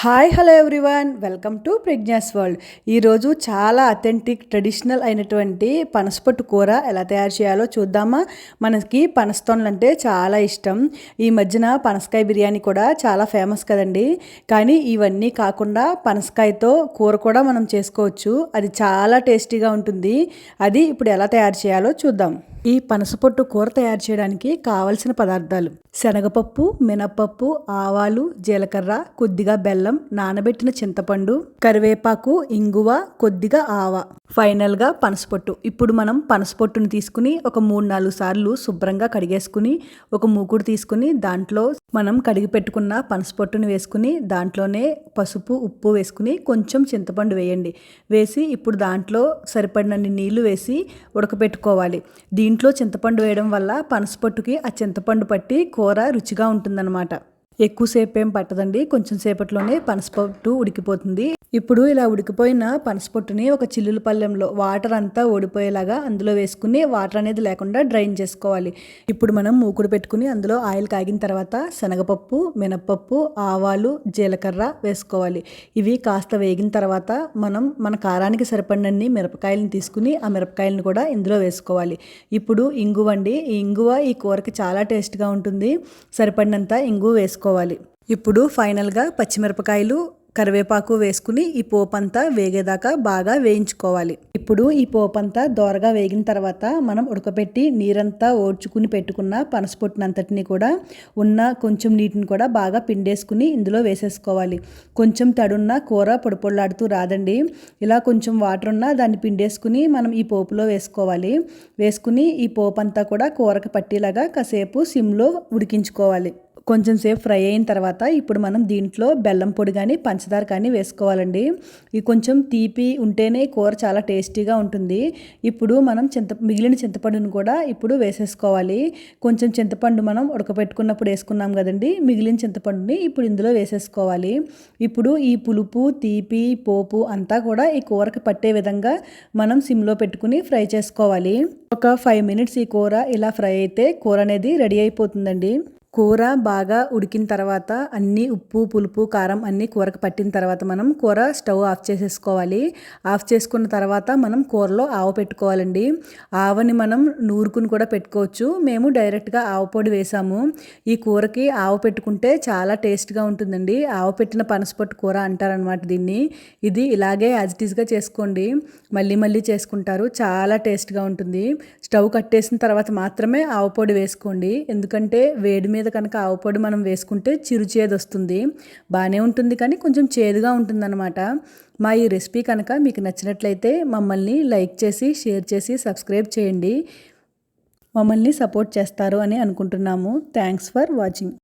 Hi hello everyone, welcome to Pragna's world. ఈరోజు చాలా authentic traditional అయినటువంటి పనసపొట్టు కూర ఎలా తయారు చేయాలో చూద్దామా. మనకి పనస్తోన్లు అంటే చాలా ఇష్టం. ఈ మధ్యన పనసకాయ బిర్యానీ కూడా చాలా ఫేమస్ కదండి. కానీ ఇవన్నీ కాకుండా పనసకాయతో కూర కూడా మనం చేసుకోవచ్చు. అది చాలా టేస్టీగా ఉంటుంది. అది ఇప్పుడు ఎలా తయారు చేయాలో చూద్దాం. ఈ పనసపొట్టు కూర తయారు చేయడానికి కావలసిన పదార్థాలు: శనగపప్పు, మినపప్పు, ఆవాలు, జీలకర్ర, కొద్దిగా బెల్లం, నానబెట్టిన చింతపండు, కరివేపాకు, ఇంగువ, కొద్దిగా ఆవ, ఫైనల్గా పనసపొట్టు. ఇప్పుడు మనం పనసపొట్టును తీసుకుని ఒక 3-4 సార్లు శుభ్రంగా కడిగేసుకుని ఒక మూకుడు తీసుకుని దాంట్లో మనం కడిగి పెట్టుకున్న పనసపొట్టును వేసుకుని దాంట్లోనే పసుపు, ఉప్పు వేసుకుని కొంచెం చింతపండు వేయండి. వేసి ఇప్పుడు దాంట్లో సరిపడినన్ని నీళ్లు వేసి ఉడకబెట్టుకోవాలి. దీంట్లో చింతపండు వేయడం వల్ల పనసపొట్టుకి ఆ చింతపండు పట్టి కూర రుచిగా ఉంటుందన్నమాట. ఎక్కువసేపు ఏం పట్టదండి, కొంచెం సేపట్లోనే పనసపొట్టు ఉడికిపోతుంది. ఇప్పుడు ఇలా ఉడికిపోయిన పనసపొట్టుని ఒక చిల్లుల పళ్ళెంలో వాటర్ అంతా ఓడిపోయేలాగా అందులో వేసుకుని వాటర్ అనేది లేకుండా డ్రైన్ చేసుకోవాలి. ఇప్పుడు మనం మూకుడు పెట్టుకుని అందులో ఆయిల్ కాగిన తర్వాత శనగపప్పు, మినపప్పు, ఆవాలు, జీలకర్ర వేసుకోవాలి. ఇవి కాస్త వేగిన తర్వాత మనం మన కారానికి సరిపడినన్ని మిరపకాయలను తీసుకుని ఆ మిరపకాయలను కూడా ఇందులో వేసుకోవాలి. ఇప్పుడు ఇంగువ అండి, ఈ ఇంగువ ఈ కూరకి చాలా టేస్ట్గా ఉంటుంది. సరిపడినంత ఇంగువ వేసుకోవాలి. ఇప్పుడు ఫైనల్గా పచ్చిమిరపకాయలు, కరివేపాకు వేసుకుని ఈ పోపంతా వేగేదాకా బాగా వేయించుకోవాలి. ఇప్పుడు ఈ పోపంతా దోరగా వేగిన తర్వాత మనం ఉడకపెట్టి నీరంతా ఓడ్చుకుని పెట్టుకున్న పనసపొట్టునంతటిని కూడా ఉన్న కొంచెం నీటిని కూడా బాగా పిండేసుకుని ఇందులో వేసేసుకోవాలి. కొంచెం తడున్న కూర పొడిపొడలాడుతూ రాదండి. ఇలా కొంచెం వాటర్ ఉన్నా దాన్ని పిండేసుకుని మనం ఈ పోపులో వేసుకోవాలి. వేసుకుని ఈ పోపంతా కూడా కూరకు పట్టేలాగా కాసేపు సిమ్లో ఉడికించుకోవాలి. కొంచెం సేపు ఫ్రై అయిన తర్వాత ఇప్పుడు మనం దీంట్లో బెల్లం పొడి కానీ పంచదార కానీ వేసుకోవాలండి. ఇది కొంచెం తీపి ఉంటేనే కూర చాలా టేస్టీగా ఉంటుంది. ఇప్పుడు మనం మిగిలిన చింతపండును కూడా ఇప్పుడు వేసేసుకోవాలి. కొంచెం చింతపండు మనం ఉడకపెట్టుకున్నప్పుడు వేసుకున్నాం కదండి, మిగిలిన చింతపండుని ఇప్పుడు ఇందులో వేసేసుకోవాలి. ఇప్పుడు ఈ పులుపు, తీపి, పోపు అంతా కూడా ఈ కూరకు పట్టే విధంగా మనం సిమ్లో పెట్టుకుని ఫ్రై చేసుకోవాలి. ఒక 5 మినిట్స్ ఈ కూర ఇలా ఫ్రై అయితే కూర అనేది రెడీ అయిపోతుందండి. కూర బాగా ఉడికిన తర్వాత అన్నీ ఉప్పు, పులుపు, కారం అన్నీ కూరకు పట్టిన తర్వాత మనం కూర స్టవ్ ఆఫ్ చేసేసుకోవాలి. ఆఫ్ చేసుకున్న తర్వాత మనం కూరలో ఆవ పెట్టుకోవాలండి. ఆవని మనం నూరుకుని కూడా పెట్టుకోవచ్చు. మేము డైరెక్ట్గా ఆవ పొడి వేసాము. ఈ కూరకి ఆవ పెట్టుకుంటే చాలా టేస్ట్గా ఉంటుందండి. ఆవ పెట్టిన పనసపొట్టు కూర అంటారనమాట దీన్ని. ఇది ఇలాగే యాజ్ ఇట్ ఈస్గా చేసుకోండి, మళ్ళీ మళ్ళీ చేసుకుంటారు, చాలా టేస్ట్గా ఉంటుంది. స్టవ్ కట్టేసిన తర్వాత మాత్రమే ఆవ పొడి వేసుకోండి. ఎందుకంటే వేడి మీద కనుక ఆవు పొడి మనం వేసుకుంటే చిరుచేదు వస్తుంది. బాగానే ఉంటుంది కానీ కొంచెం చేదుగా ఉంటుందన్నమాట. మా ఈ రెసిపీ కనుక మీకు నచ్చినట్లయితే మమ్మల్ని లైక్ చేసి, షేర్ చేసి, సబ్స్క్రైబ్ చేయండి. మమ్మల్ని సపోర్ట్ చేస్తారు అని అనుకుంటున్నాము. Thanks for watching.